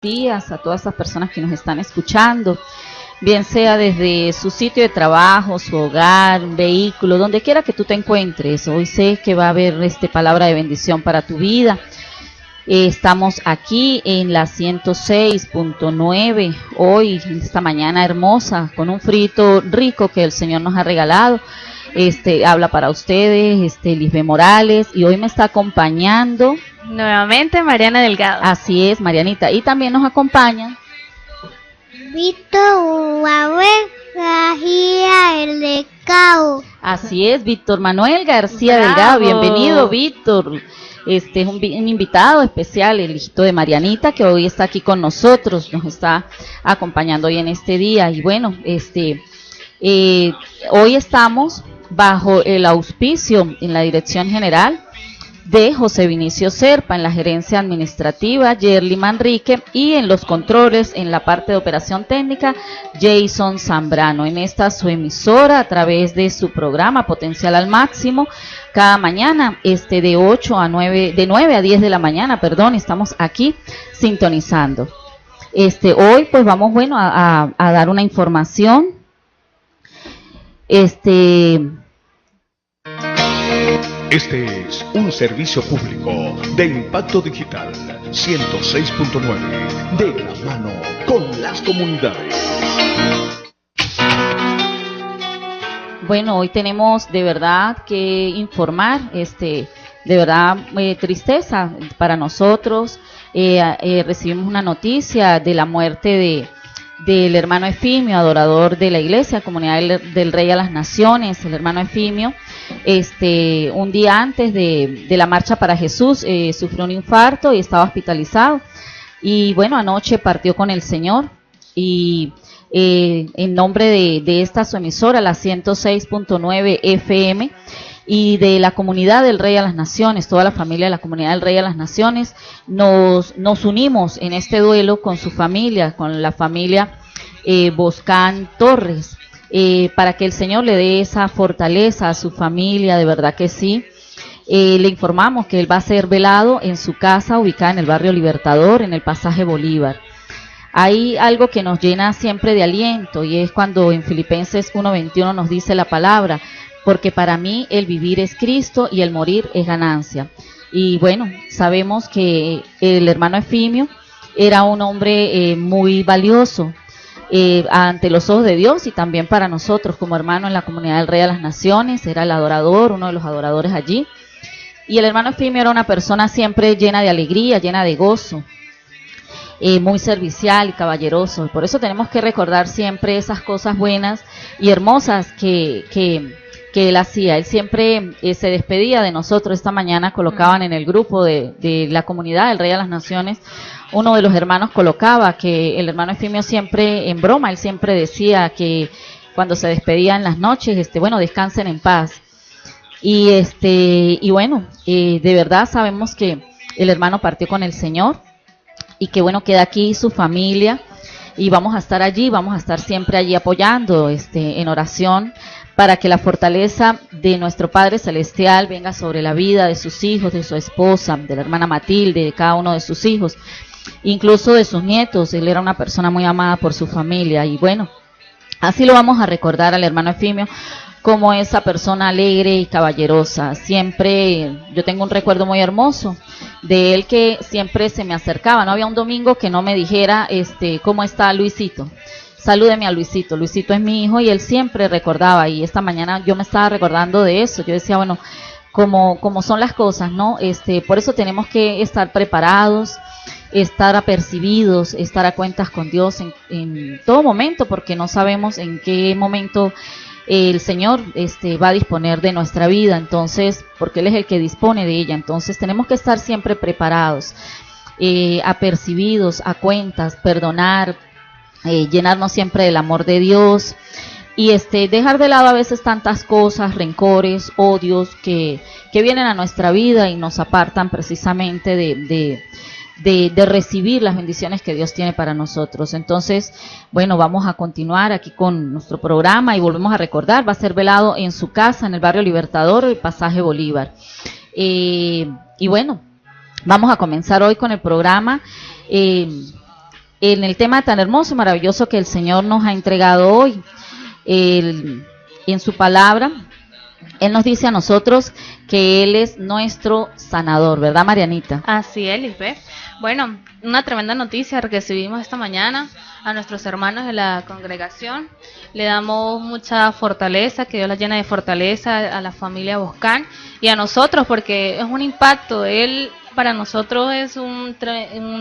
días a todas esas personas que nos están escuchando, bien sea desde su sitio de trabajo, su hogar, un vehículo, donde quiera que tú te encuentres. Hoy sé que va a haber palabra de bendición para tu vida. Estamos aquí en la 106.9, hoy, esta mañana hermosa, con un frito rico que el Señor nos ha regalado. Habla para ustedes, Lisbeth Morales, y hoy me está acompañando nuevamente Mariana Delgado. Así es, Marianita, y también nos acompaña Víctor García Delgado. Así es, Víctor Manuel García Delgado. Bienvenido, Víctor. Es un invitado especial, el hijito de Marianita, que hoy está aquí con nosotros, nos está acompañando hoy en este día. Y bueno, hoy estamos bajo el auspicio en la dirección general de José Vinicio Serpa, en la gerencia administrativa Yerly Manrique, y en los controles, en la parte de operación técnica, Jason Zambrano. En esta su emisora, a través de su programa Potencial al Máximo, cada mañana, de 9 a 10 de la mañana, estamos aquí sintonizando. Hoy pues vamos, a dar una información. Este es un servicio público de Impacto Digital 106.9, de la mano con las comunidades. Bueno, hoy tenemos de verdad que informar, de verdad tristeza para nosotros. Recibimos una noticia de la muerte del hermano Efimio, adorador de la iglesia, Comunidad del Rey a las Naciones. El hermano Efimio, un día antes de la Marcha para Jesús, sufrió un infarto y estaba hospitalizado. Y bueno, anoche partió con el Señor. Y en nombre de esta su emisora, la 106.9 FM, y de la Comunidad del Rey a las Naciones, toda la familia de la Comunidad del Rey a las Naciones, nos unimos en este duelo con su familia, con la familia Boscán Torres, para que el Señor le dé esa fortaleza a su familia, de verdad que sí. Le informamos que él va a ser velado en su casa, ubicada en el barrio Libertador, en el pasaje Bolívar. Hay algo que nos llena siempre de aliento, y es cuando en Filipenses 1:21 nos dice la palabra: porque para mí el vivir es Cristo y el morir es ganancia. Y bueno, sabemos que el hermano Efimio era un hombre muy valioso ante los ojos de Dios, y también para nosotros como hermano en la Comunidad del Rey a las Naciones. Era el adorador, uno de los adoradores allí. Y el hermano Efimio era una persona siempre llena de alegría, llena de gozo. Muy servicial y caballeroso. Por eso tenemos que recordar siempre esas cosas buenas y hermosas que él hacía. Él siempre se despedía de nosotros. Esta mañana colocaban en el grupo de la Comunidad del Rey a las Naciones, uno de los hermanos colocaba que el hermano Efimio siempre, en broma, él siempre decía que cuando se despedía en las noches, bueno, descansen en paz. Y bueno, de verdad sabemos que el hermano partió con el Señor, y que bueno, queda aquí su familia, y vamos a estar allí, vamos a estar siempre allí apoyando en oración, para que la fortaleza de nuestro Padre Celestial venga sobre la vida de sus hijos, de su esposa, de la hermana Matilde, de cada uno de sus hijos, incluso de sus nietos. Él era una persona muy amada por su familia, y bueno, así lo vamos a recordar al hermano Efimio como esa persona alegre y caballerosa. Siempre, yo tengo un recuerdo muy hermoso de él, que siempre se me acercaba. No había un domingo que no me dijera, ¿cómo está Luisito? Salúdeme a Luisito. Luisito es mi hijo, y él siempre recordaba, y esta mañana yo me estaba recordando de eso. Yo decía, bueno, como son las cosas, ¿no? Por eso tenemos que estar preparados, estar apercibidos, estar a cuentas con Dios en todo momento, porque no sabemos en qué momento el Señor va a disponer de nuestra vida, entonces, porque Él es el que dispone de ella. Entonces tenemos que estar siempre preparados, apercibidos, a cuentas, perdonar, llenarnos siempre del amor de Dios, y dejar de lado a veces tantas cosas, rencores, odios que vienen a nuestra vida y nos apartan precisamente de recibir las bendiciones que Dios tiene para nosotros. Entonces, bueno, vamos a continuar aquí con nuestro programa, y volvemos a recordar, va a ser velado en su casa, en el barrio Libertador, el pasaje Bolívar. Y bueno, vamos a comenzar hoy con el programa. en el tema tan hermoso y maravilloso que el Señor nos ha entregado hoy. En su palabra, Él nos dice a nosotros que Él es nuestro sanador, ¿verdad, Marianita? Así es, Lisbeth. Bueno, una tremenda noticia que recibimos esta mañana a nuestros hermanos de la congregación. Le damos mucha fortaleza, que Dios la llena de fortaleza a la familia Boscán y a nosotros, porque es un impacto. Él para nosotros es un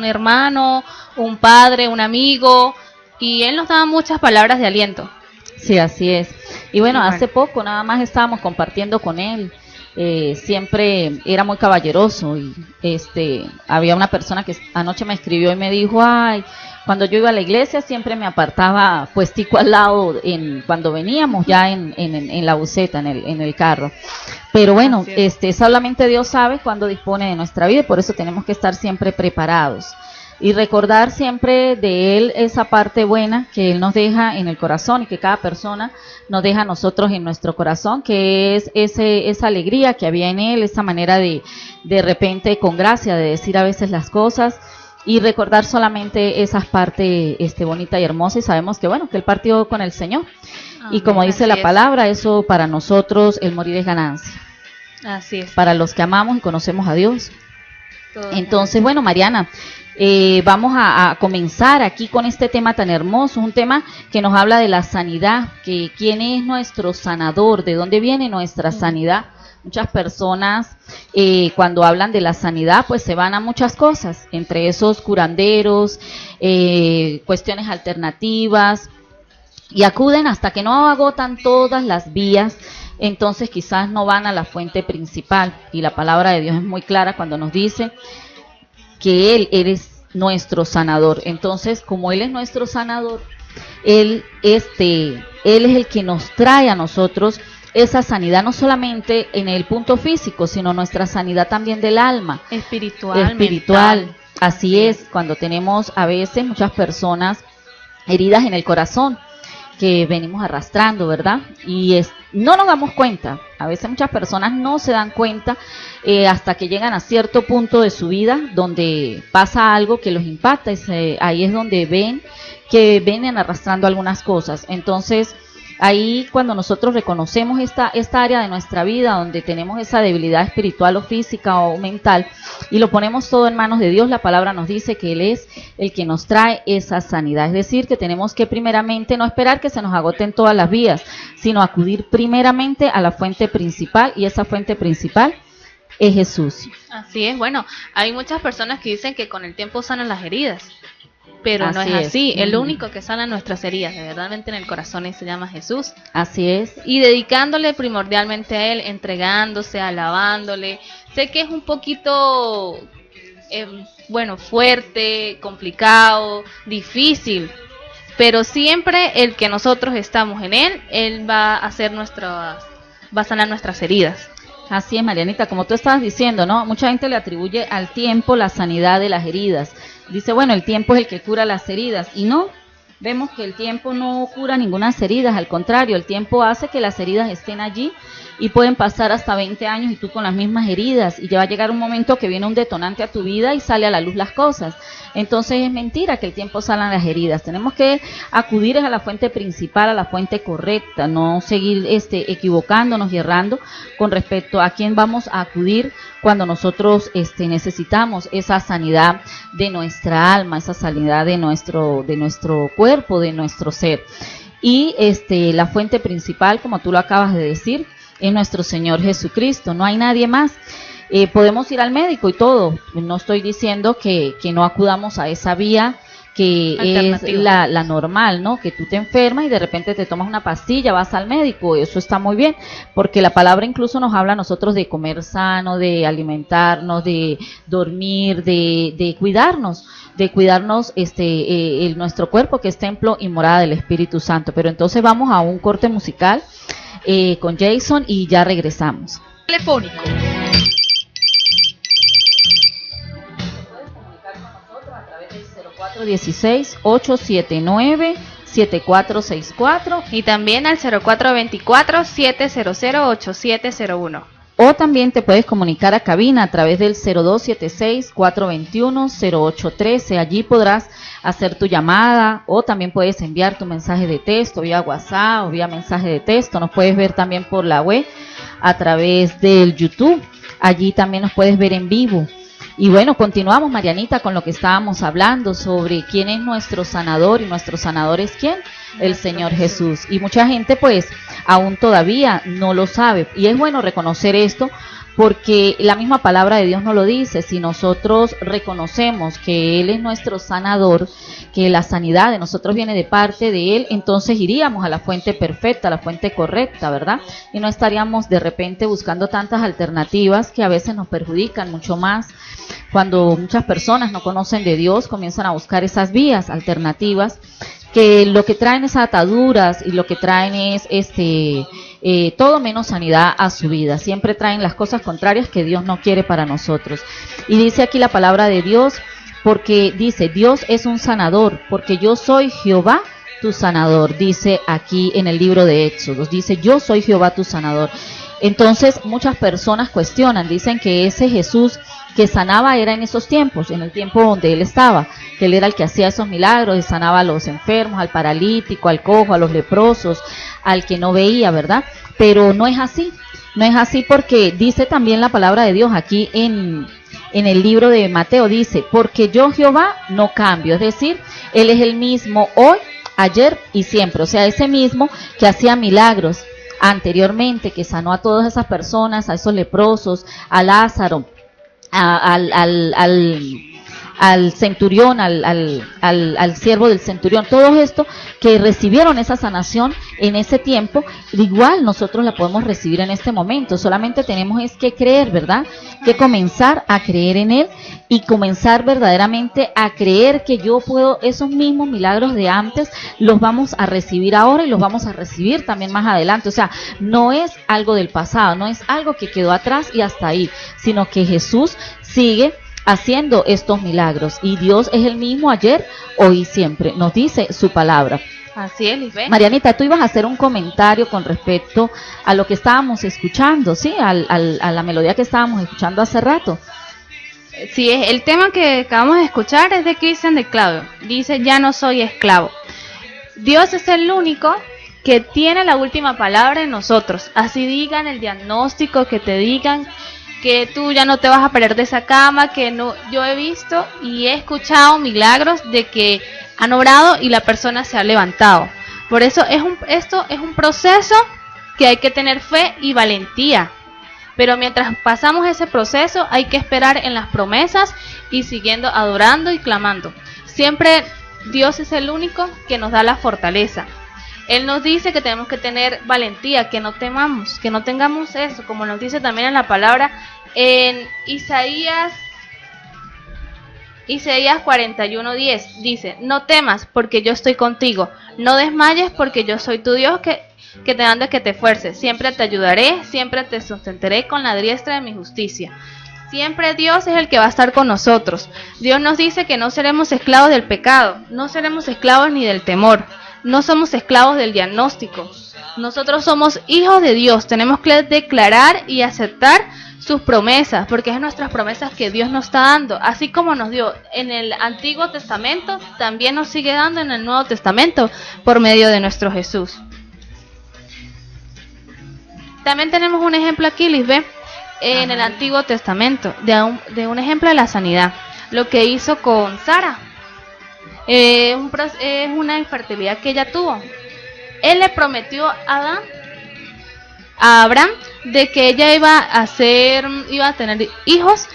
hermano, un padre, un amigo, y Él nos da muchas palabras de aliento. Sí, así es. Y bueno, hace poco nada más estábamos compartiendo con él. Siempre era muy caballeroso y había una persona que anoche me escribió y me dijo, ay, cuando yo iba a la iglesia siempre me apartaba puestico al lado cuando veníamos ya en la buseta, en el carro. Pero bueno, solamente Dios sabe cuándo dispone de nuestra vida y por eso tenemos que estar siempre preparados. Y recordar siempre de Él esa parte buena que Él nos deja en el corazón y que cada persona nos deja a nosotros en nuestro corazón, que es esa alegría que había en Él, esa manera de repente con gracia de decir a veces las cosas y recordar solamente esas partes bonita y hermosa y sabemos que bueno, que Él partió con el Señor. Y como dice la palabra, eso para nosotros el morir es ganancia. Así es. Para los que amamos y conocemos a Dios. Entonces, bueno, Mariana, vamos a comenzar aquí con este tema tan hermoso, un tema que nos habla de la sanidad, que quién es nuestro sanador, de dónde viene nuestra sanidad. Muchas personas cuando hablan de la sanidad pues se van a muchas cosas, entre esos curanderos, cuestiones alternativas y acuden hasta que no agotan todas las vías. Entonces quizás no van a la fuente principal y la palabra de Dios es muy clara cuando nos dice que Él es nuestro sanador. Entonces, como Él es nuestro sanador, Él es el que nos trae a nosotros esa sanidad, no solamente en el punto físico, sino nuestra sanidad también del alma. Espiritual. Mental. Así es, cuando tenemos a veces muchas personas heridas en el corazón, que venimos arrastrando, ¿verdad? Y no nos damos cuenta, a veces muchas personas no se dan cuenta hasta que llegan a cierto punto de su vida donde pasa algo que los impacta y ahí es donde ven que vienen arrastrando algunas cosas. Entonces ahí cuando nosotros reconocemos esta área de nuestra vida donde tenemos esa debilidad espiritual o física o mental y lo ponemos todo en manos de Dios, la palabra nos dice que Él es el que nos trae esa sanidad. Es decir, que tenemos que primeramente no esperar que se nos agoten todas las vías, sino acudir primeramente a la fuente principal y esa fuente principal es Jesús. Así es, bueno, hay muchas personas que dicen que con el tiempo sanan las heridas. Pero no es así, el único que sana nuestras heridas, de verdadmente en el corazón, se llama Jesús. Así es. Y dedicándole primordialmente a Él, entregándose, alabándole. Sé que es un poquito, fuerte, complicado, difícil, pero siempre el que nosotros estamos en Él va a sanar nuestras heridas. Así es, Marianita, como tú estabas diciendo, ¿no? Mucha gente le atribuye al tiempo la sanidad de las heridas. Dice, bueno, el tiempo es el que cura las heridas. Y no, vemos que el tiempo no cura ninguna heridas, al contrario, el tiempo hace que las heridas estén allí y pueden pasar hasta 20 años y tú con las mismas heridas. Y ya va a llegar un momento que viene un detonante a tu vida y sale a la luz las cosas. Entonces es mentira que el tiempo sanan las heridas. Tenemos que acudir a la fuente principal, a la fuente correcta, no seguir equivocándonos y errando con respecto a quién vamos a acudir cuando nosotros necesitamos esa sanidad de nuestra alma, esa sanidad de nuestro cuerpo, de nuestro ser. Y la fuente principal, como tú lo acabas de decir, es nuestro Señor Jesucristo, no hay nadie más. Podemos ir al médico y todo, no estoy diciendo que no acudamos a esa vía que es la normal, ¿no? Que tú te enfermas y de repente te tomas una pastilla, vas al médico, eso está muy bien, porque la palabra incluso nos habla a nosotros de comer sano, de alimentarnos, de dormir, de cuidarnos nuestro cuerpo que es templo y morada del Espíritu Santo. Pero entonces vamos a un corte musical con Jason y ya regresamos. Telefónico. A través del 0416-879-7464 y también al 0424-700-8701. O también te puedes comunicar a cabina a través del 0276-421-0813. Allí podrás hacer tu llamada, o también puedes enviar tu mensaje de texto vía WhatsApp o vía mensaje de texto. Nos puedes ver también por la web a través del YouTube. Allí también nos puedes ver en vivo. Y bueno, continuamos, Marianita, con lo que estábamos hablando sobre quién es nuestro sanador, y nuestro sanador es quién, el Señor Jesús. Y mucha gente pues aún todavía no lo sabe, y es bueno reconocer esto, porque la misma palabra de Dios nos lo dice. Si nosotros reconocemos que Él es nuestro sanador, que la sanidad de nosotros viene de parte de Él, entonces iríamos a la fuente perfecta, a la fuente correcta, ¿verdad? Y no estaríamos de repente buscando tantas alternativas que a veces nos perjudican mucho más. Cuando muchas personas no conocen de Dios, comienzan a buscar esas vías alternativas que lo que traen es ataduras, y lo que traen es todo menos sanidad a su vida. Siempre traen las cosas contrarias que Dios no quiere para nosotros. Y dice aquí la palabra de Dios, porque dice, Dios es un sanador, porque yo soy Jehová tu sanador. Dice aquí en el libro de Éxodos, dice, yo soy Jehová tu sanador. Entonces muchas personas cuestionan, dicen que ese Jesús que sanaba era en esos tiempos, en el tiempo donde Él estaba, que Él era el que hacía esos milagros y sanaba a los enfermos, al paralítico, al cojo, a los leprosos, al que no veía, ¿verdad? Pero no es así, no es así, porque dice también la palabra de Dios aquí en el libro de Mateo, dice, porque yo Jehová no cambio, es decir, Él es el mismo hoy, ayer y siempre, o sea, ese mismo que hacía milagros anteriormente, que sanó a todas esas personas, a esos leprosos, a Lázaro, al centurión, al siervo del centurión, todos estos que recibieron esa sanación en ese tiempo, igual nosotros la podemos recibir en este momento. Solamente tenemos es que creer, ¿verdad? Que comenzar a creer en Él, y comenzar verdaderamente a creer que yo puedo, esos mismos milagros de antes los vamos a recibir ahora, y los vamos a recibir también más adelante. O sea, no es algo del pasado, no es algo que quedó atrás y hasta ahí, sino que Jesús sigue haciendo estos milagros, y Dios es el mismo ayer, hoy y siempre, nos dice su palabra. Así es, Lisbeth. Marianita, tú ibas a hacer un comentario con respecto a lo que estábamos escuchando, ¿sí? A la melodía que estábamos escuchando hace rato. Sí, el tema que acabamos de escuchar es de Cristian de Claudio. Dice, ya no soy esclavo. Dios es el único que tiene la última palabra en nosotros. Así digan el diagnóstico, que te digan que tú ya no te vas a parar de esa cama, que no. Yo he visto y he escuchado milagros de que han orado y la persona se ha levantado. Por eso esto es un proceso que hay que tener fe y valentía. Pero mientras pasamos ese proceso hay que esperar en las promesas y siguiendo adorando y clamando. Siempre Dios es el único que nos da la fortaleza. Él nos dice que tenemos que tener valentía, que no temamos, que no tengamos eso, como nos dice también en la palabra en Isaías 41:10, dice, no temas porque yo estoy contigo, no desmayes porque yo soy tu Dios que te mando que te esfuerces, siempre te ayudaré, siempre te sustentaré con la diestra de mi justicia. Siempre Dios es el que va a estar con nosotros. Dios nos dice que no seremos esclavos del pecado, no seremos esclavos ni del temor, no somos esclavos del diagnóstico. Nosotros somos hijos de Dios, tenemos que declarar y aceptar sus promesas, porque es nuestras promesas que Dios nos está dando, así como nos dio en el Antiguo Testamento, también nos sigue dando en el Nuevo Testamento por medio de nuestro Jesús. También tenemos un ejemplo aquí, Lisbeth, en el Antiguo Testamento, de un ejemplo de la sanidad, lo que hizo con Sara. Es una infertilidad que ella tuvo. Él le prometió a Abraham de que ella iba a tener hijos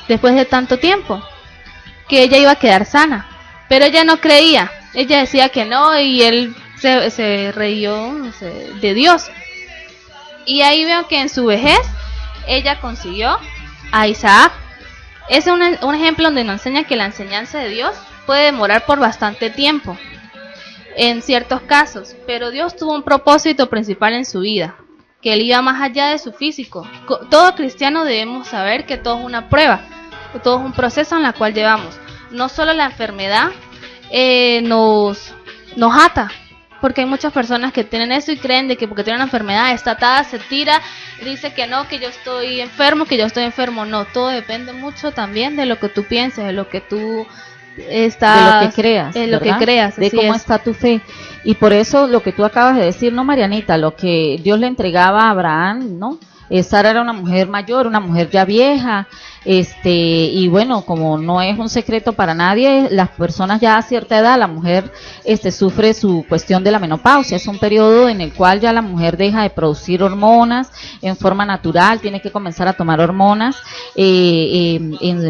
después de tanto tiempo, que ella iba a quedar sana, pero ella no creía, ella decía que no, y él se reyó de Dios. Y ahí veo que en su vejez ella consiguió a Isaac. Es un ejemplo donde nos enseña que la enseñanza de Dios puede demorar por bastante tiempo en ciertos casos, pero Dios tuvo un propósito principal en su vida, que Él iba más allá de su físico. Todo cristiano debemos saber que todo es una prueba, todo es un proceso en el cual llevamos. No solo la enfermedad nos ata, porque hay muchas personas que tienen eso y creen de que porque tienen una enfermedad está atada, se tira, dice que no, que yo estoy enfermo, No, todo depende mucho también de lo que tú pienses, de lo que tú estás, de lo que creas, en lo ¿verdad? que creas, De así cómo es. está tu fe. Y por eso lo que tú acabas de decir, ¿no, Marianita? Lo que Dios le entregaba a Abraham, ¿no? Sara era una mujer mayor, una mujer ya vieja, y bueno, como no es un secreto para nadie, las personas ya a cierta edad, la mujer sufre su cuestión de la menopausia, es un periodo en el cual ya la mujer deja de producir hormonas en forma natural, tiene que comenzar a tomar hormonas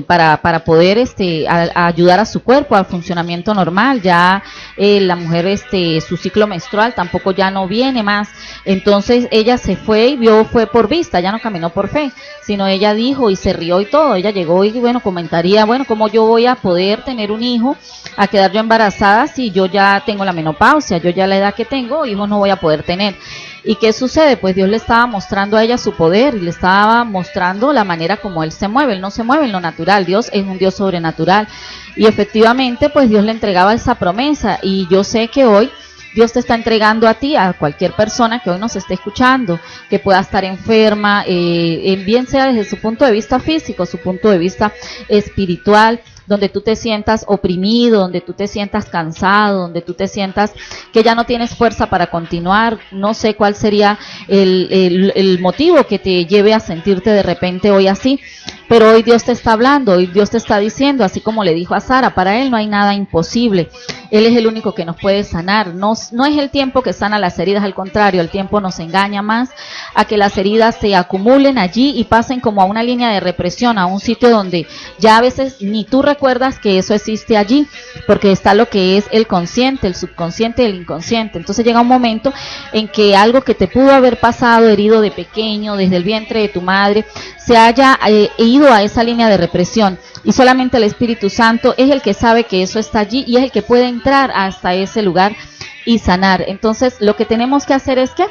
para poder a ayudar a su cuerpo al funcionamiento normal. Ya la mujer su ciclo menstrual tampoco ya no viene más, entonces ella se fue y fue por vista, ya no caminó por fe, sino ella dijo y se rió y todo. Ella llegó y bueno, comentaría, bueno, ¿cómo yo voy a poder tener un hijo, a quedar yo embarazada si yo ya tengo la menopausia, yo ya la edad que tengo, hijos no voy a poder tener? ¿Y qué sucede? Pues Dios le estaba mostrando a ella su poder y le estaba mostrando la manera como Él se mueve. Él no se mueve en lo natural, Dios es un Dios sobrenatural. Y efectivamente, pues Dios le entregaba esa promesa, y yo sé que hoy Dios te está entregando a ti, a cualquier persona que hoy nos esté escuchando, que pueda estar enferma, bien sea desde su punto de vista físico, su punto de vista espiritual, donde tú te sientas oprimido, donde tú te sientas cansado, donde tú te sientas que ya no tienes fuerza para continuar. No sé cuál sería el motivo que te lleve a sentirte de repente hoy así, pero hoy Dios te está hablando, hoy Dios te está diciendo, así como le dijo a Sara, para Él no hay nada imposible. Él es el único que nos puede sanar. No es el tiempo que sana las heridas, al contrario, el tiempo nos engaña más a que las heridas se acumulen allí y pasen como a una línea de represión, a un sitio donde ya a veces ni tú recuerdas que eso existe allí, porque está lo que es el consciente, el subconsciente y el inconsciente. Entonces llega un momento en que algo que te pudo haber pasado herido de pequeño, desde el vientre de tu madre, se haya ido a esa línea de represión, y solamente el Espíritu Santo es el que sabe que eso está allí y es el que puede entrar hasta ese lugar y sanar. Entonces lo que tenemos que hacer es que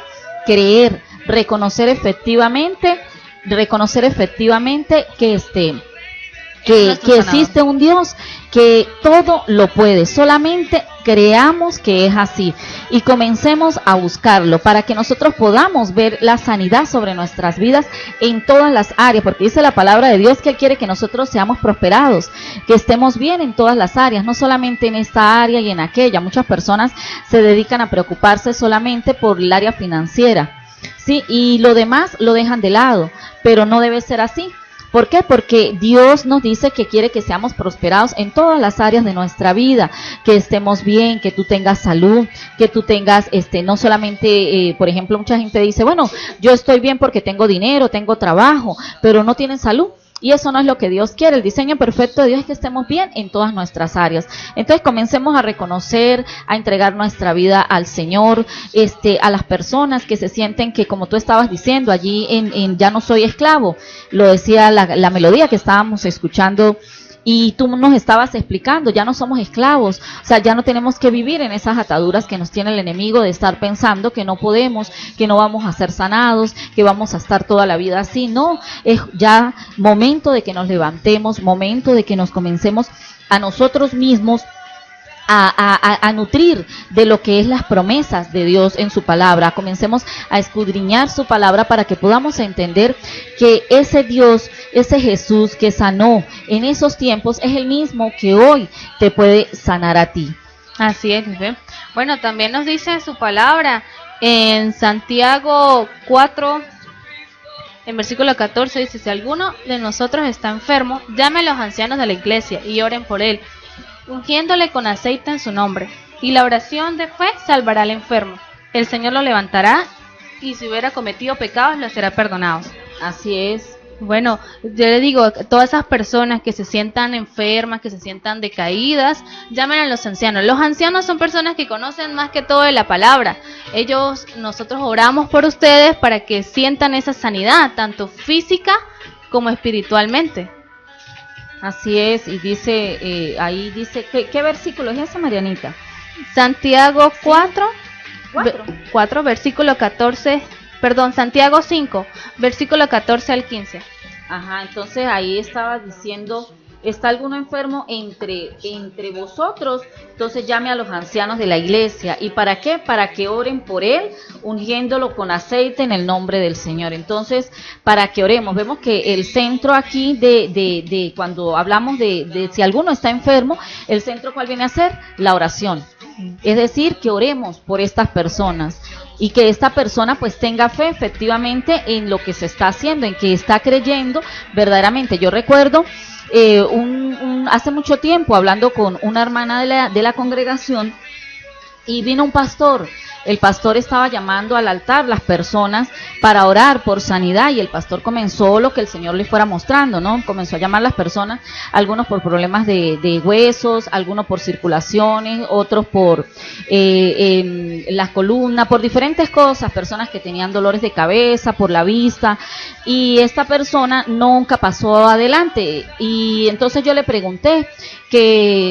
creer, reconocer efectivamente que existe un Dios que todo lo puede. Solamente creamos que es así y comencemos a buscarlo para que nosotros podamos ver la sanidad sobre nuestras vidas en todas las áreas, porque dice la palabra de Dios que Él quiere que nosotros seamos prosperados, que estemos bien en todas las áreas, no solamente en esta área y en aquella. Muchas personas se dedican a preocuparse solamente por el área financiera, ¿sí? Y lo demás lo dejan de lado, pero no debe ser así. ¿Por qué? Porque Dios nos dice que quiere que seamos prosperados en todas las áreas de nuestra vida, que estemos bien, que tú tengas salud, que tú tengas, no solamente, por ejemplo, mucha gente dice, bueno, yo estoy bien porque tengo dinero, tengo trabajo, pero no tienen salud. Y eso no es lo que Dios quiere. El diseño perfecto de Dios es que estemos bien en todas nuestras áreas. Entonces comencemos a reconocer, a entregar nuestra vida al Señor, a las personas que se sienten que, como tú estabas diciendo, allí en Ya no soy esclavo, lo decía la melodía que estábamos escuchando, y tú nos estabas explicando, ya no somos esclavos, o sea, ya no tenemos que vivir en esas ataduras que nos tiene el enemigo de estar pensando que no podemos, que no vamos a ser sanados, que vamos a estar toda la vida así. No, es ya momento de que nos levantemos, momento de que nos comencemos a nosotros mismos a nutrir de lo que es las promesas de Dios en su palabra. Comencemos a escudriñar su palabra para que podamos entender que ese Dios, ese Jesús que sanó en esos tiempos es el mismo que hoy te puede sanar a ti. Así es, ¿sí? Bueno, también nos dice su palabra en Santiago 4, en versículo 14, dice: si alguno de nosotros está enfermo, llame a los ancianos de la iglesia y oren por él, ungiéndole con aceite en su nombre, y la oración de fe salvará al enfermo. El Señor lo levantará, y si hubiera cometido pecados, lo será perdonados. Así es. Bueno, yo le digo, todas esas personas que se sientan enfermas, que se sientan decaídas, llamen a los ancianos. Los ancianos son personas que conocen más que todo de la palabra. Nosotros oramos por ustedes para que sientan esa sanidad, tanto física como espiritualmente. Así es, y dice, ahí dice, ¿qué versículo es ese, Marianita? Santiago 4, versículo 14, Santiago 5, versículo 14 al 15. Ajá, entonces ahí estaba diciendo ¿está alguno enfermo entre vosotros? Entonces llame a los ancianos de la iglesia. ¿Y para qué? Para que oren por él, ungiéndolo con aceite en el nombre del Señor. Entonces, para que oremos. Vemos que el centro aquí de cuando hablamos de si alguno está enfermo, el centro, ¿cuál viene a ser? La oración. Es decir, que oremos por estas personas y que esta persona pues tenga fe efectivamente en lo que se está haciendo, en que está creyendo verdaderamente. Yo recuerdo hace mucho tiempo hablando con una hermana de la congregación, y vino un pastor. El pastor estaba llamando al altar las personas para orar por sanidad, y el pastor comenzó lo que el Señor le fuera mostrando, ¿no? Comenzó a llamar a las personas, algunos por problemas de huesos, algunos por circulaciones, otros por las columnas, por diferentes cosas, personas que tenían dolores de cabeza, por la vista, y esta persona nunca pasó adelante. Y entonces yo le pregunté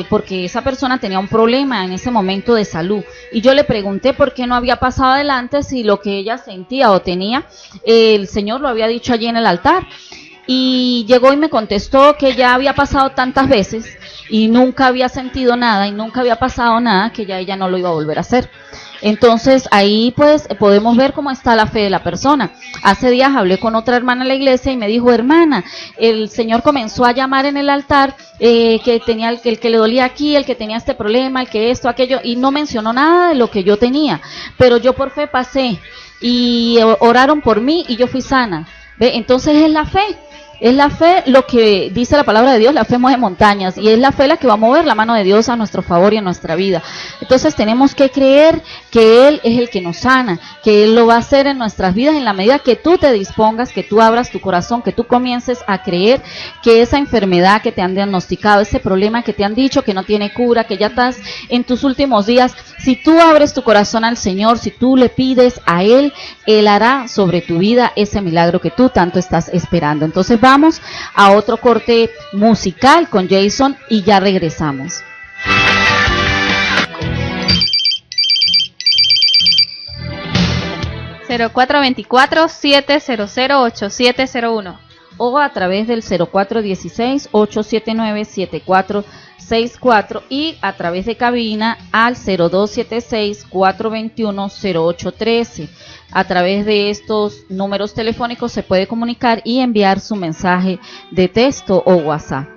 porque esa persona tenía un problema en ese momento de salud, y yo le pregunté por qué no había pasado adelante, si lo que ella sentía o tenía, el Señor lo había dicho allí en el altar. Y llegó y me contestó que ya había pasado tantas veces y nunca había sentido nada y nunca había pasado nada, que ya ella no lo iba a volver a hacer. Entonces ahí pues podemos ver cómo está la fe de la persona. Hace días hablé con otra hermana en la iglesia y me dijo: hermana, el Señor comenzó a llamar en el altar que tenía el que le dolía aquí, el que tenía este problema, el que esto, aquello, y no mencionó nada de lo que yo tenía, pero yo por fe pasé y oraron por mí y yo fui sana. ¿Ve? Entonces es la fe. Es la fe lo que dice la palabra de Dios, la fe mueve montañas, y es la fe la que va a mover la mano de Dios a nuestro favor y en nuestra vida. Entonces tenemos que creer que Él es el que nos sana, que Él lo va a hacer en nuestras vidas en la medida que tú te dispongas, que tú abras tu corazón, que tú comiences a creer que esa enfermedad que te han diagnosticado, ese problema que te han dicho que no tiene cura, que ya estás en tus últimos días, si tú abres tu corazón al Señor, si tú le pides a Él, Él hará sobre tu vida ese milagro que tú tanto estás esperando. Entonces vamos a otro corte musical con Jason y ya regresamos. (0424-700-8701) o a través del 0416-879-7464 y a través de cabina al 0276-421-0813. A través de estos números telefónicos se puede comunicar y enviar su mensaje de texto o WhatsApp.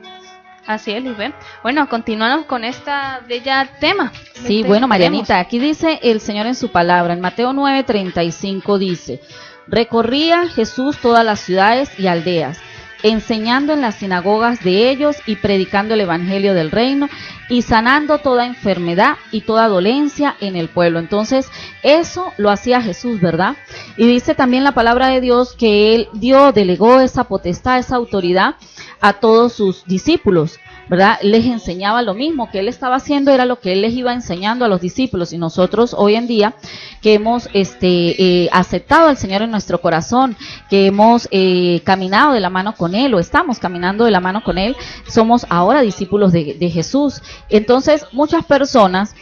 Así es, Lisbeth. Bueno, continuamos con esta bella tema. Sí, bueno, Marianita, aquí dice el Señor en su palabra, en Mateo 9:35 dice: recorría Jesús todas las ciudades y aldeas, enseñando en las sinagogas de ellos y predicando el evangelio del reino y sanando toda enfermedad y toda dolencia en el pueblo. Entonces, eso lo hacía Jesús, ¿verdad? Y dice también la palabra de Dios que Él delegó esa potestad, esa autoridad a todos sus discípulos, ¿verdad? Les enseñaba lo mismo que Él estaba haciendo, era lo que Él les iba enseñando a los discípulos. Y nosotros hoy en día que hemos aceptado al Señor en nuestro corazón, que hemos caminado de la mano con Él, o estamos caminando de la mano con Él, somos ahora discípulos de Jesús. Entonces muchas personas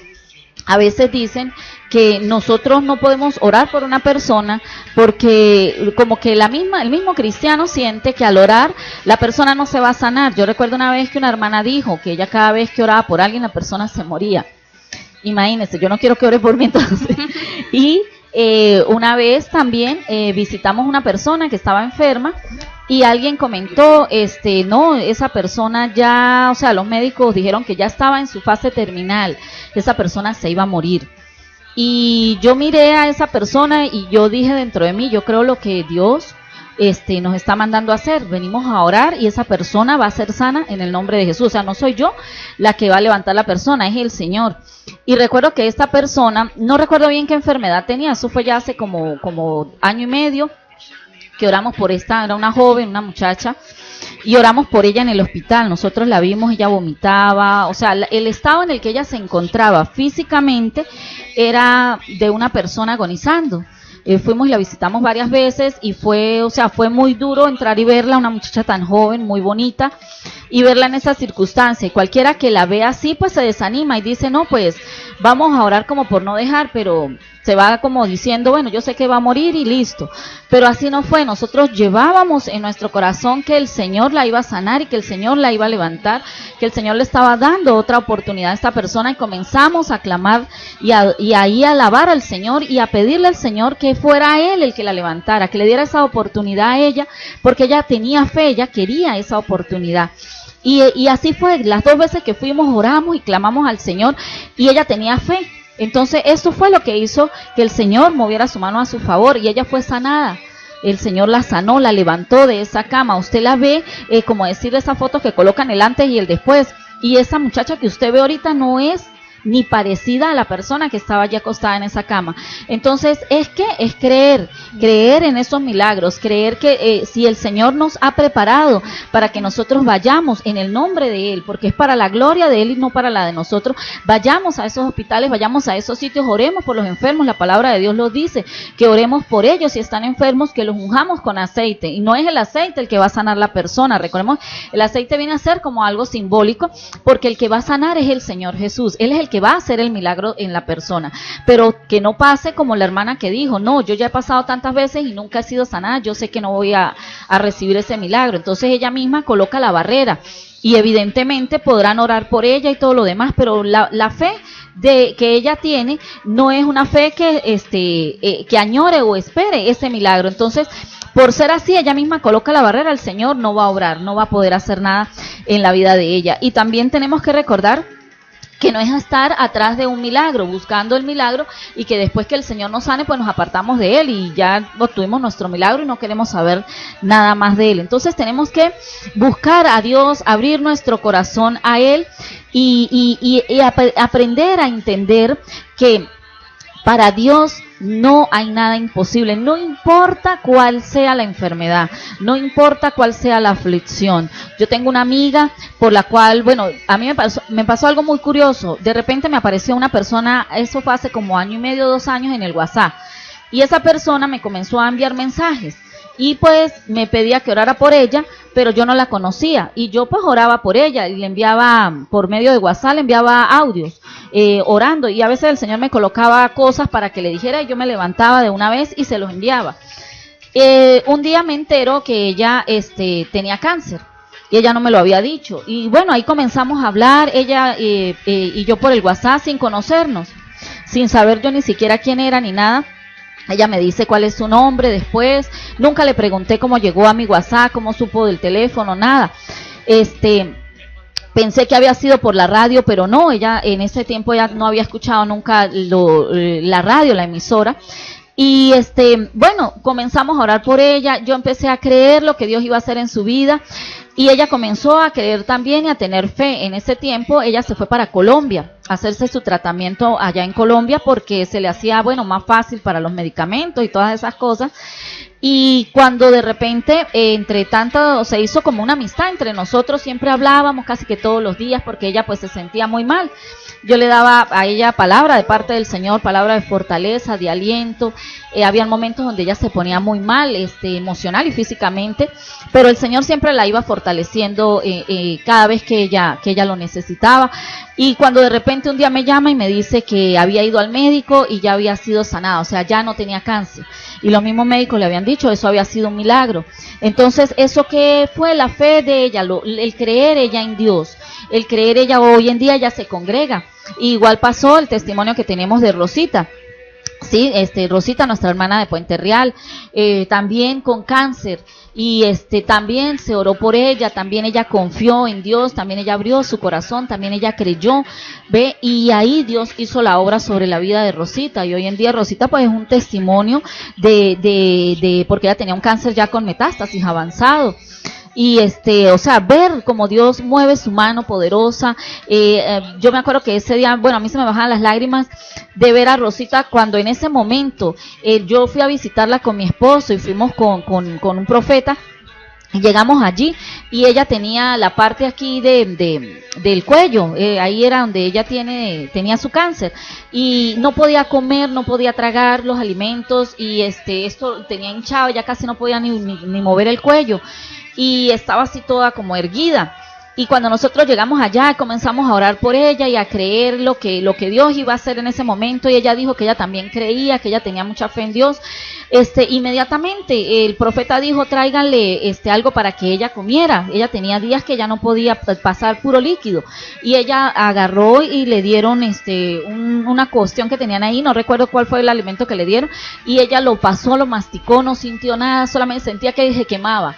a veces dicen que nosotros no podemos orar por una persona porque como que el mismo cristiano siente que al orar la persona no se va a sanar. Yo recuerdo una vez que una hermana dijo que ella cada vez que oraba por alguien la persona se moría. Imagínense, yo no quiero que ore por mí entonces. Y una vez también visitamos una persona que estaba enferma y alguien comentó, no, esa persona ya, o sea, los médicos dijeron que ya estaba en su fase terminal, esa persona se iba a morir. Y yo miré a esa persona y yo dije dentro de mí, yo creo lo que Dios nos está mandando a hacer. Venimos a orar y esa persona va a ser sana en el nombre de Jesús. O sea, no soy yo la que va a levantar la persona, es el Señor. Y recuerdo que esta persona, no recuerdo bien qué enfermedad tenía, eso fue ya hace como año y medio, que oramos por esta, era una joven, una muchacha, y oramos por ella en el hospital. Nosotros la vimos, ella vomitaba, o sea, el estado en el que ella se encontraba físicamente era de una persona agonizando. Fuimos y la visitamos varias veces y fue muy duro entrar y verla, una muchacha tan joven, muy bonita, y verla en esa circunstancia. Y cualquiera que la vea así, pues se desanima y dice, no, pues vamos a orar como por no dejar, pero se va como diciendo, bueno, yo sé que va a morir y listo. Pero así no fue, nosotros llevábamos en nuestro corazón que el Señor la iba a sanar y que el Señor la iba a levantar, que el Señor le estaba dando otra oportunidad a esta persona, y comenzamos a clamar y ahí a alabar al Señor y a pedirle al Señor que fuera Él el que la levantara, que le diera esa oportunidad a ella, porque ella tenía fe, ella quería esa oportunidad. Y así fue, las 2 veces que fuimos oramos y clamamos al Señor y ella tenía fe. Entonces eso fue lo que hizo que el Señor moviera su mano a su favor y ella fue sanada. El Señor la sanó, la levantó de esa cama. Usted la ve, como decir esa foto que colocan el antes y el después. Y esa muchacha que usted ve ahorita no es ni parecida a la persona que estaba ya acostada en esa cama. Entonces es creer en esos milagros, creer que si el Señor nos ha preparado para que nosotros vayamos en el nombre de Él, porque es para la gloria de Él y no para la de nosotros, vayamos a esos hospitales, vayamos a esos sitios, oremos por los enfermos. La palabra de Dios lo dice, que oremos por ellos si están enfermos, que los unjamos con aceite, y no es el aceite el que va a sanar la persona. Recordemos, el aceite viene a ser como algo simbólico, porque el que va a sanar es el Señor Jesús. Él es el que va a hacer el milagro en la persona, pero que no pase como la hermana que dijo, no, yo ya he pasado tantas veces y nunca he sido sanada, yo sé que no voy a recibir ese milagro. Entonces ella misma coloca la barrera, y evidentemente podrán orar por ella y todo lo demás, pero la fe que ella tiene no es una fe que añore o espere ese milagro. Entonces, por ser así, ella misma coloca la barrera, el Señor no va a obrar, no va a poder hacer nada en la vida de ella. Y también tenemos que recordar que no es estar atrás de un milagro, buscando el milagro, y que después que el Señor nos sane, pues nos apartamos de Él y ya obtuvimos nuestro milagro y no queremos saber nada más de Él. Entonces tenemos que buscar a Dios, abrir nuestro corazón a Él y aprender a entender que para Dios no hay nada imposible, no importa cuál sea la enfermedad, no importa cuál sea la aflicción. Yo tengo una amiga por la cual, bueno, a mí me pasó algo muy curioso. De repente me apareció una persona, eso fue hace como 1 año y medio, 2 años, en el WhatsApp, y esa persona me comenzó a enviar mensajes y pues me pedía que orara por ella, pero yo no la conocía, y yo pues oraba por ella y le enviaba por medio de WhatsApp, le enviaba audios orando, y a veces el Señor me colocaba cosas para que le dijera y yo me levantaba de una vez y se los enviaba. Un día me entero que ella tenía cáncer y ella no me lo había dicho, y bueno, ahí comenzamos a hablar, ella y yo por el WhatsApp, sin conocernos, sin saber yo ni siquiera quién era ni nada. Ella me dice cuál es su nombre después, nunca le pregunté cómo llegó a mi WhatsApp, cómo supo del teléfono, nada. Pensé que había sido por la radio, pero no, ella en ese tiempo ya no había escuchado nunca la radio, la emisora. Y bueno, comenzamos a orar por ella, yo empecé a creer lo que Dios iba a hacer en su vida, y ella comenzó a creer también y a tener fe. En ese tiempo ella se fue para Colombia a hacerse su tratamiento allá en Colombia, porque se le hacía, bueno, más fácil para los medicamentos y todas esas cosas. Y cuando de repente, entre tanto, se hizo como una amistad entre nosotros, siempre hablábamos casi que todos los días, porque ella pues se sentía muy mal. Yo le daba a ella palabra de parte del Señor, palabra de fortaleza, de aliento. Había momentos donde ella se ponía muy mal, emocional y físicamente, pero el Señor siempre la iba fortaleciendo cada vez que ella lo necesitaba. Y cuando de repente un día me llama y me dice que había ido al médico y ya había sido sanada, o sea, ya no tenía cáncer. Y los mismos médicos le habían dicho, eso había sido un milagro. Entonces, eso que fue la fe de ella, el creer ella en Dios, el creer ella, hoy en día ella se congrega. Igual pasó el testimonio que tenemos de Rosita. Sí, Rosita, nuestra hermana de Puente Real, también con cáncer, y también se oró por ella, también ella confió en Dios, también ella abrió su corazón, también ella creyó, ve, y ahí Dios hizo la obra sobre la vida de Rosita. Y hoy en día Rosita pues es un testimonio porque ella tenía un cáncer ya con metástasis avanzado. Y o sea, ver cómo Dios mueve su mano poderosa. Yo me acuerdo que ese día, bueno, a mí se me bajaban las lágrimas de ver a Rosita cuando en ese momento yo fui a visitarla con mi esposo y fuimos con un profeta. Llegamos allí y ella tenía la parte aquí del cuello, ahí era donde ella tenía su cáncer, y no podía comer, no podía tragar los alimentos, y esto tenía hinchado, ya casi no podía ni mover el cuello, y estaba así toda como erguida. Y cuando nosotros llegamos allá, comenzamos a orar por ella y a creer lo que Dios iba a hacer en ese momento, y ella dijo que ella también creía, que ella tenía mucha fe en Dios. Inmediatamente el profeta dijo, tráiganle algo para que ella comiera. Ella tenía días que ya no podía pasar puro líquido, y ella agarró y le dieron una cuestión que tenían ahí, no recuerdo cuál fue el alimento que le dieron, y ella lo pasó, lo masticó, no sintió nada, solamente sentía que se quemaba,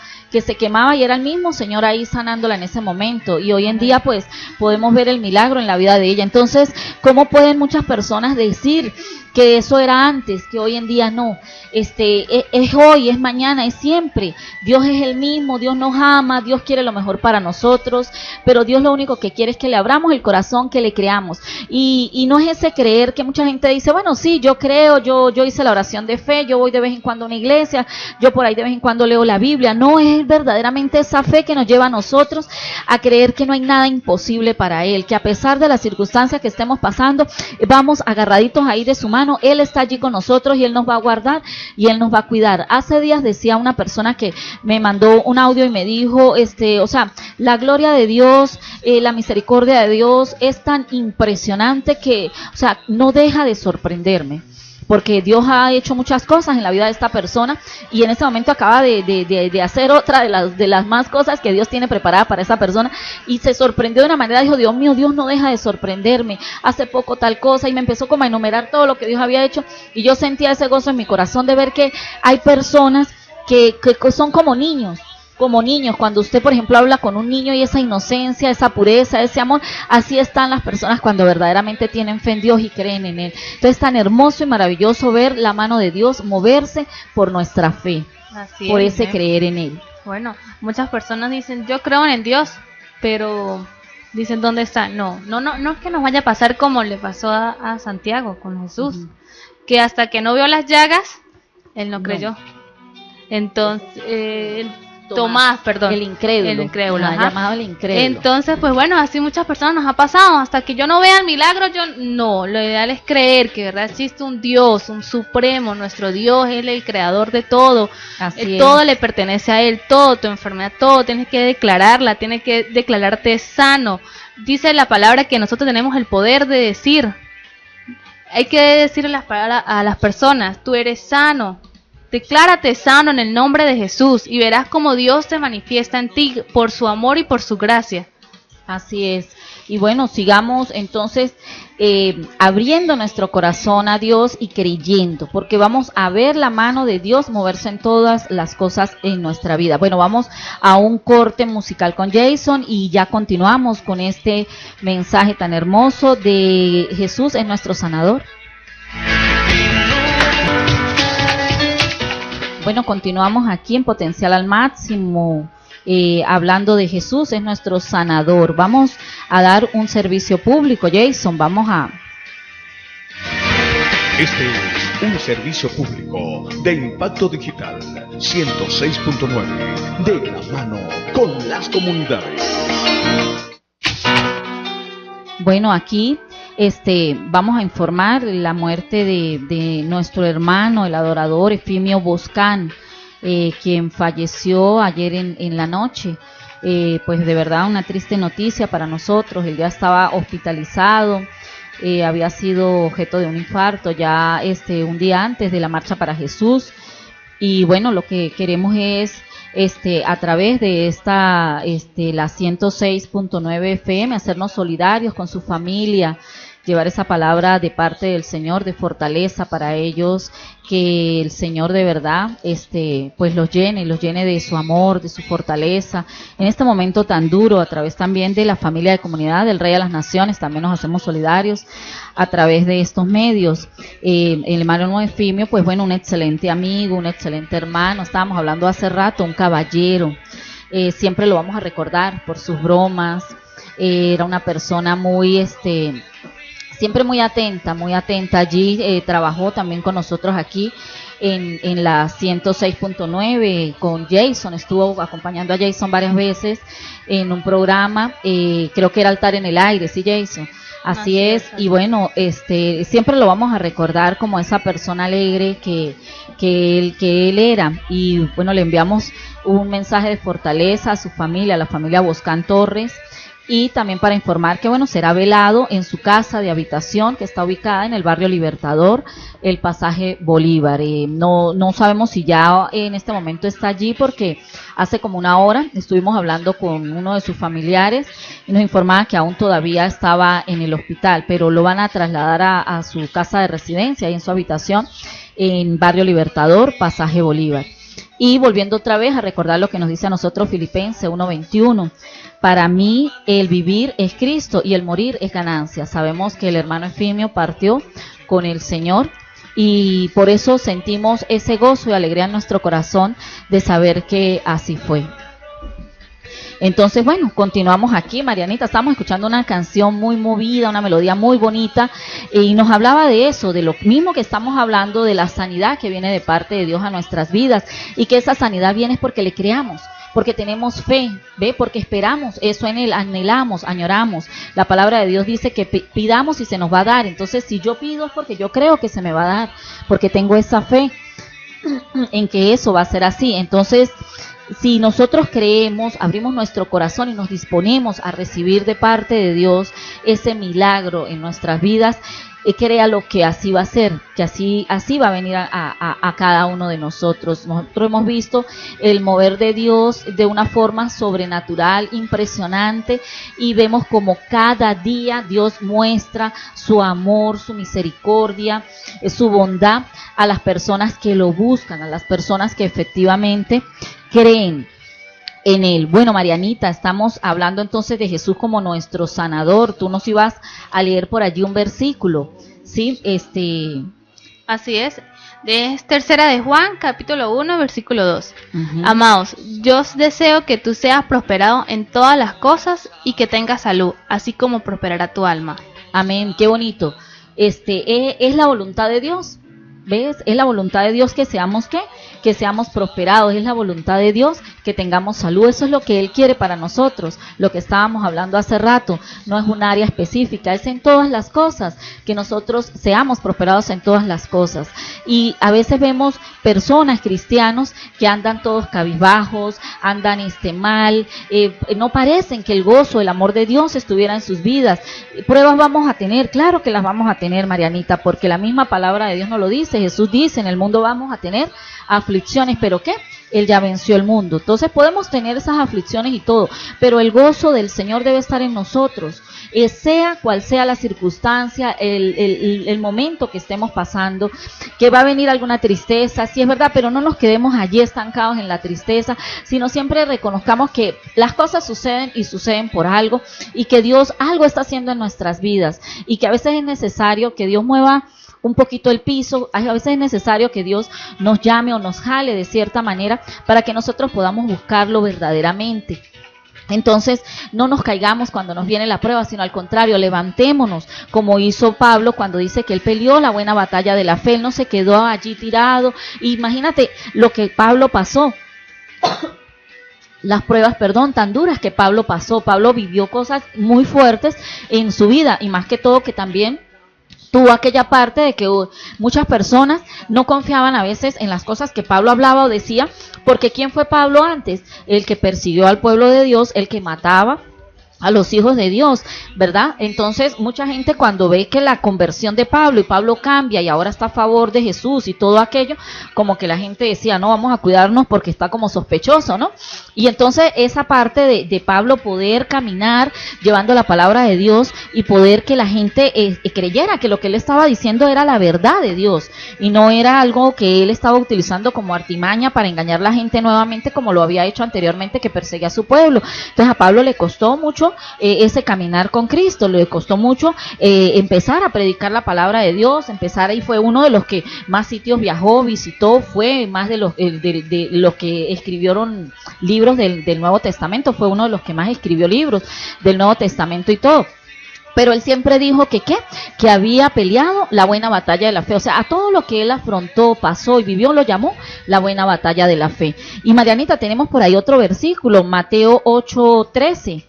y era el mismo Señor ahí sanándola en ese momento. Y hoy en día pues podemos ver el milagro en la vida de ella. Entonces, ¿cómo pueden muchas personas decir que eso era antes, que hoy en día no? Es hoy, es mañana, es siempre. Dios es el mismo, Dios nos ama, Dios quiere lo mejor para nosotros, pero Dios lo único que quiere es que le abramos el corazón, que le creamos. Y no es ese creer que mucha gente dice, bueno, sí, yo creo, yo hice la oración de fe, yo voy de vez en cuando a una iglesia, yo por ahí de vez en cuando leo la Biblia. No, es verdaderamente esa fe que nos lleva a nosotros a creer que no hay nada imposible para Él, que a pesar de las circunstancias que estemos pasando, vamos agarraditos ahí de su mano. Él está allí con nosotros y Él nos va a guardar y Él nos va a cuidar. Hace días decía una persona que me mandó un audio y me dijo, la gloria de Dios, la misericordia de Dios es tan impresionante que, no deja de sorprenderme, porque Dios ha hecho muchas cosas en la vida de esta persona, y en este momento acaba de hacer otra de las más cosas que Dios tiene preparada para esa persona, y se sorprendió de una manera, dijo, Dios mío, Dios no deja de sorprenderme, hace poco tal cosa, y me empezó como a enumerar todo lo que Dios había hecho, y yo sentía ese gozo en mi corazón de ver que hay personas que son como niños, cuando usted, por ejemplo, habla con un niño, y esa inocencia, esa pureza, ese amor, así están las personas cuando verdaderamente tienen fe en Dios y creen en Él. Entonces es tan hermoso y maravilloso ver la mano de Dios moverse por nuestra fe, Así por es, ese creer en Él. Bueno, muchas personas dicen, yo creo en Dios, pero dicen, ¿dónde está? No es que nos vaya a pasar como le pasó a Santiago con Jesús, que hasta que no vio las llagas, él no creyó. Entonces, Tomás, perdón. El incrédulo. Llamado el incrédulo. Entonces, pues bueno, así muchas personas nos ha pasado. Hasta que yo no vea el milagro, no. Lo ideal es creer que verdad existe un Dios, un supremo. Nuestro Dios es el creador de todo. Todo le pertenece a Él, todo, tu enfermedad, todo. Tienes que declararla, tienes que declararte sano. Dice la palabra que nosotros tenemos el poder de decir. Hay que decirle las palabras a las personas, tú eres sano. Declárate sano en el nombre de Jesús y verás cómo Dios te manifiesta en ti por su amor y por su gracia. Así es. Y bueno, sigamos entonces abriendo nuestro corazón a Dios y creyendo, porque vamos a ver la mano de Dios moverse en todas las cosas en nuestra vida. Bueno, vamos a un corte musical con Jason y ya continuamos con este mensaje tan hermoso de Jesús es nuestro sanador. Bueno, continuamos aquí en Potencial al Máximo, hablando de Jesús, es nuestro sanador. Vamos a dar un servicio público, Jason, Este es un servicio público de Impacto Digital 106.9, de la mano con las comunidades. Bueno, aquí vamos a informar la muerte de nuestro hermano, el adorador Efimio Boscán, quien falleció ayer en la noche. Pues de verdad una triste noticia para nosotros. Él ya estaba hospitalizado, había sido objeto de un infarto ya un día antes de la Marcha para Jesús. Y bueno, lo que queremos es a través de la 106.9 FM hacernos solidarios con su familia, llevar esa palabra de parte del Señor de fortaleza para ellos, que el Señor de verdad pues los llene de su amor, de su fortaleza en este momento tan duro. A través también de la familia de comunidad del Rey de las Naciones también nos hacemos solidarios a través de estos medios. El hermano Efimio, pues bueno, un excelente amigo, un excelente hermano, estábamos hablando hace rato, un caballero, siempre lo vamos a recordar por sus bromas. Era una persona muy siempre muy atenta, muy atenta. Allí trabajó también con nosotros aquí en la 106.9 con Jason, estuvo acompañando a Jason varias veces en un programa, creo que era Altar en el Aire, ¿sí, Jason? Así es, y bueno, siempre lo vamos a recordar como esa persona alegre que él era, y bueno, le enviamos un mensaje de fortaleza a su familia, a la familia Boscán Torres, y también para informar que bueno, será velado en su casa de habitación que está ubicada en el barrio Libertador, el pasaje Bolívar. No sabemos si ya en este momento está allí, porque hace como una hora estuvimos hablando con uno de sus familiares y nos informaba que aún todavía estaba en el hospital, pero lo van a trasladar a su casa de residencia y en su habitación en barrio Libertador, pasaje Bolívar. Y volviendo otra vez a recordar lo que nos dice a nosotros Filipenses 1:21, para mí el vivir es Cristo y el morir es ganancia. Sabemos que el hermano Efimio partió con el Señor y por eso sentimos ese gozo y alegría en nuestro corazón de saber que así fue. Entonces, bueno, continuamos aquí, Marianita, estamos escuchando una canción muy movida, una melodía muy bonita, y nos hablaba de eso, de lo mismo que estamos hablando, de la sanidad que viene de parte de Dios a nuestras vidas, y que esa sanidad viene porque le creamos, porque tenemos fe, ¿ve? Porque esperamos eso en Él, anhelamos, añoramos. La palabra de Dios dice que pidamos y se nos va a dar. Entonces, si yo pido es porque yo creo que se me va a dar, porque tengo esa fe en que eso va a ser así. Entonces, si nosotros creemos, abrimos nuestro corazón y nos disponemos a recibir de parte de Dios ese milagro en nuestras vidas, créalo que así va a ser, que así va a venir a cada uno de nosotros. Nosotros hemos visto el mover de Dios de una forma sobrenatural, impresionante, y vemos como cada día Dios muestra su amor, su misericordia, su bondad a las personas que lo buscan, a las personas que efectivamente creen en Él. Bueno, Marianita, estamos hablando entonces de Jesús como nuestro sanador. Tú nos ibas a leer por allí un versículo, ¿sí? Así es. Es tercera de Juan, capítulo 1, versículo 2. Amados, yo os deseo que tú seas prosperado en todas las cosas y que tengas salud, así como prosperará tu alma. Amén, qué bonito. Es la voluntad de Dios. ¿Ves? Es la voluntad de Dios que seamos, ¿qué? Que seamos prosperados. Es la voluntad de Dios que tengamos salud. Eso es lo que Él quiere para nosotros. Lo que estábamos hablando hace rato. No es un área específica. Es en todas las cosas. Que nosotros seamos prosperados en todas las cosas. Y a veces vemos personas, cristianos, que andan todos cabizbajos, andan mal. No parecen que el gozo, el amor de Dios estuviera en sus vidas. Pruebas vamos a tener. Claro que las vamos a tener, Marianita, porque la misma palabra de Dios nos lo dice. Jesús dice, en el mundo vamos a tener aflicciones, pero ¿qué? Él ya venció el mundo. Entonces podemos tener esas aflicciones y todo, pero el gozo del Señor debe estar en nosotros, sea cual sea la circunstancia, el momento que estemos pasando, que va a venir alguna tristeza, sí es verdad, pero no nos quedemos allí estancados en la tristeza, sino siempre reconozcamos que las cosas suceden y suceden por algo, y que Dios algo está haciendo en nuestras vidas, y que a veces es necesario que Dios mueva un poquito el piso, a veces es necesario que Dios nos llame o nos jale de cierta manera para que nosotros podamos buscarlo verdaderamente. Entonces, no nos caigamos cuando nos viene la prueba, sino al contrario, levantémonos, como hizo Pablo cuando dice que él peleó la buena batalla de la fe, él no se quedó allí tirado. Imagínate lo que Pablo pasó. Las pruebas, tan duras que Pablo pasó. Pablo vivió cosas muy fuertes en su vida, y más que todo que también tuvo aquella parte de que muchas personas no confiaban a veces en las cosas que Pablo hablaba o decía, porque ¿quién fue Pablo antes? El que persiguió al pueblo de Dios, el que mataba a los hijos de Dios, ¿verdad? Entonces mucha gente cuando ve que la conversión de Pablo y Pablo cambia y ahora está a favor de Jesús y todo aquello, como que la gente decía, no, vamos a cuidarnos porque está como sospechoso, ¿no? Y entonces esa parte de Pablo poder caminar llevando la palabra de Dios y poder que la gente creyera que lo que él estaba diciendo era la verdad de Dios y no era algo que él estaba utilizando como artimaña para engañar a la gente nuevamente como lo había hecho anteriormente, que perseguía a su pueblo. Entonces a Pablo le costó mucho ese caminar con Cristo, le costó mucho empezar a predicar la palabra de Dios, empezar, y fue uno de los que más sitios viajó, visitó, fue más de los que escribieron libros del Nuevo Testamento, fue uno de los que más escribió libros del Nuevo Testamento y todo. Pero él siempre dijo que ¿qué? Que había peleado la buena batalla de la fe. O sea, a todo lo que él afrontó, pasó y vivió, lo llamó la buena batalla de la fe. Y Marianita, tenemos por ahí otro versículo, Mateo 8:13.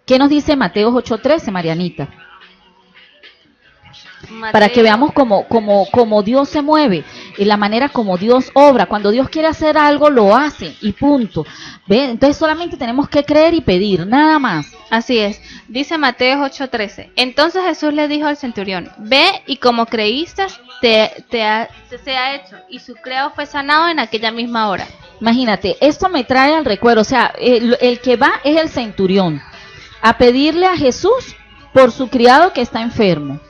¿Qué nos dice Mateo 8:13, Marianita? Mateo. Para que veamos cómo Dios se mueve y la manera como Dios obra. Cuando Dios quiere hacer algo, lo hace y punto. ¿Ve? Entonces solamente tenemos que creer y pedir, nada más. Así es, dice Mateo 8:13. Entonces Jesús le dijo al centurión, ve y como creíste, se ha hecho. Y su criado fue sanado en aquella misma hora. Imagínate, esto me trae al recuerdo, o sea, el que va es el centurión a pedirle a Jesús por su criado que está enfermo.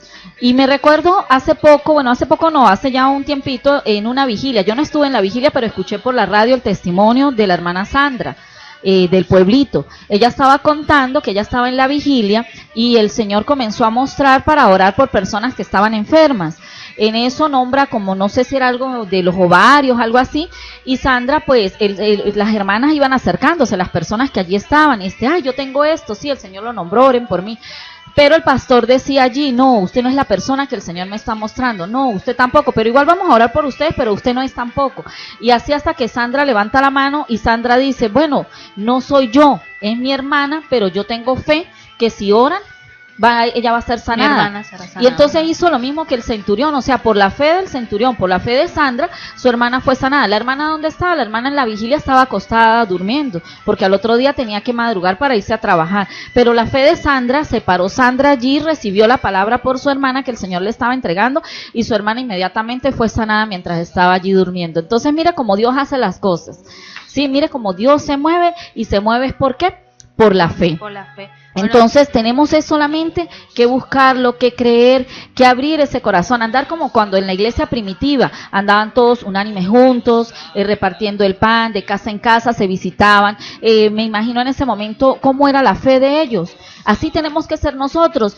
Y me recuerdo hace ya un tiempito en una vigilia. Yo no estuve en la vigilia, pero escuché por la radio el testimonio de la hermana Sandra, del pueblito. Ella estaba contando que ella estaba en la vigilia y el Señor comenzó a mostrar para orar por personas que estaban enfermas. En eso nombra como, no sé si era algo de los ovarios, algo así, y Sandra, pues, las hermanas iban acercándose, las personas que allí estaban, yo tengo esto, sí, el Señor lo nombró, oren por mí. Pero el pastor decía allí, no, usted no es la persona que el Señor me está mostrando, no, usted tampoco, pero igual vamos a orar por ustedes, pero usted no es tampoco. Y así hasta que Sandra levanta la mano y Sandra dice, bueno, no soy yo, es mi hermana, pero yo tengo fe que si oran, ella va a ser sanada. Mi hermana será sanada. Y entonces hizo lo mismo que el centurión, o sea, por la fe del centurión, por la fe de Sandra, su hermana fue sanada. ¿La hermana dónde estaba? La hermana en la vigilia estaba acostada durmiendo, porque al otro día tenía que madrugar para irse a trabajar. Pero la fe de Sandra, se paró Sandra allí, recibió la palabra por su hermana que el Señor le estaba entregando, y su hermana inmediatamente fue sanada mientras estaba allí durmiendo. Entonces mire cómo Dios hace las cosas. Sí, mire cómo Dios se mueve, y se mueve ¿por qué? Por la fe. Por la fe. Entonces tenemos solamente que buscarlo, que creer, que abrir ese corazón, andar como cuando en la iglesia primitiva andaban todos unánimes juntos, repartiendo el pan, de casa en casa se visitaban. Me imagino en ese momento cómo era la fe de ellos. Así tenemos que ser nosotros,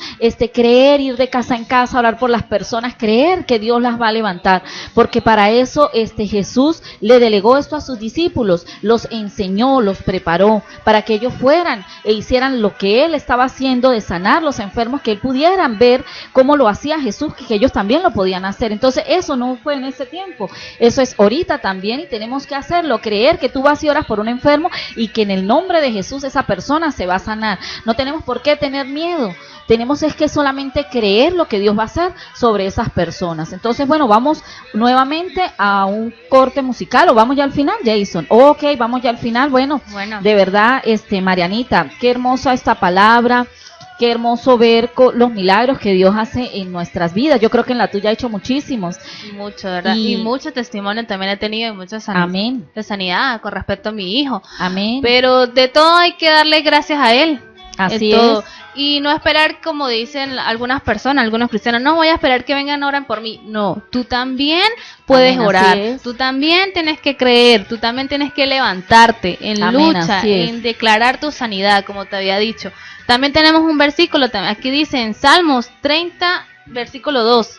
creer, ir de casa en casa, orar por las personas, creer que Dios las va a levantar, porque para eso Jesús le delegó esto a sus discípulos, los enseñó, los preparó, para que ellos fueran e hicieran lo que Él estaba haciendo de sanar los enfermos, que Él pudieran ver cómo lo hacía Jesús, que ellos también lo podían hacer. Entonces eso no fue en ese tiempo, eso es ahorita también, y tenemos que hacerlo, creer que tú vas y oras por un enfermo y que en el nombre de Jesús esa persona se va a sanar. No tenemos por qué tener miedo, tenemos que solamente creer lo que Dios va a hacer sobre esas personas. Entonces, bueno, vamos nuevamente a un corte musical, o vamos ya al final, Jason. Ok, vamos ya al final. Bueno, de verdad, Marianita, qué hermosa esta palabra, qué hermoso ver los milagros que Dios hace en nuestras vidas. Yo creo que en la tuya ha hecho muchísimos. Mucho, ¿verdad? Y mucho testimonio también he tenido, y mucha de sanidad con respecto a mi hijo. Amén. Pero de todo hay que darle gracias a Él. Así es. Y no esperar, como dicen algunas personas, algunos cristianos, no voy a esperar que vengan a orar por mí. No, tú también puedes orar, tú también tienes que creer, tú también tienes que levantarte en lucha, en declarar tu sanidad, como te había dicho. También tenemos un versículo, aquí dice en Salmos 30, versículo 2,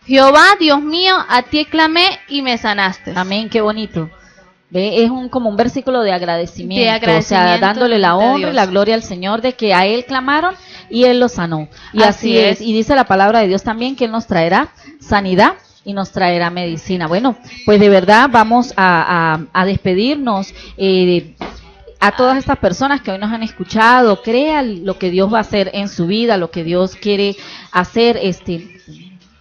Jehová, Dios mío, a ti clamé y me sanaste. Amén, qué bonito. ¿Ve? Es como un versículo de agradecimiento, o sea, dándole la honra y la gloria al Señor de que a Él clamaron y Él los sanó. Y así es. Y dice la palabra de Dios también que Él nos traerá sanidad y nos traerá medicina. Bueno, pues de verdad vamos a despedirnos. A todas estas personas que hoy nos han escuchado, crean lo que Dios va a hacer en su vida, lo que Dios quiere hacer,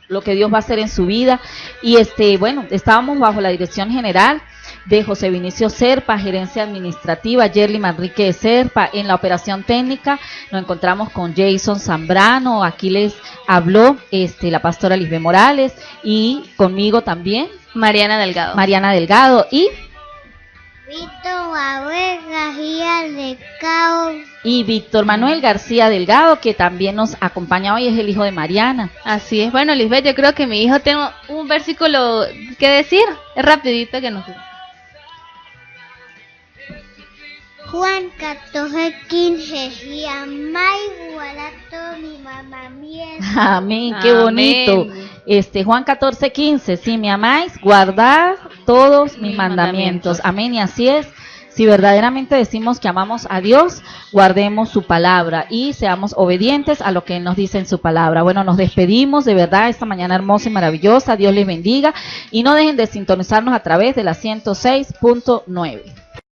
lo que Dios va a hacer en su vida. Y bueno, estábamos bajo la dirección general de José Vinicio Serpa, gerencia administrativa, Yerly Manrique Serpa. En la operación técnica nos encontramos con Jason Zambrano, aquí les habló la pastora Lisbeth Morales, y conmigo también Mariana Delgado y Víctor Manuel García Delgado, que también nos acompaña hoy, es el hijo de Mariana. Así es. Bueno, Lisbeth, yo creo que mi hijo tiene un versículo que decir, es rapidito que nos... Juan 14:15, y amáis guardad mi mandamiento. Amén, qué bonito. Juan 14:15, si me amáis, guardad todos mis mandamientos. Amén, y así es. Si verdaderamente decimos que amamos a Dios, guardemos su palabra y seamos obedientes a lo que Él nos dice en su palabra. Bueno, nos despedimos de verdad esta mañana hermosa y maravillosa. Dios les bendiga y no dejen de sintonizarnos a través de la 106.9.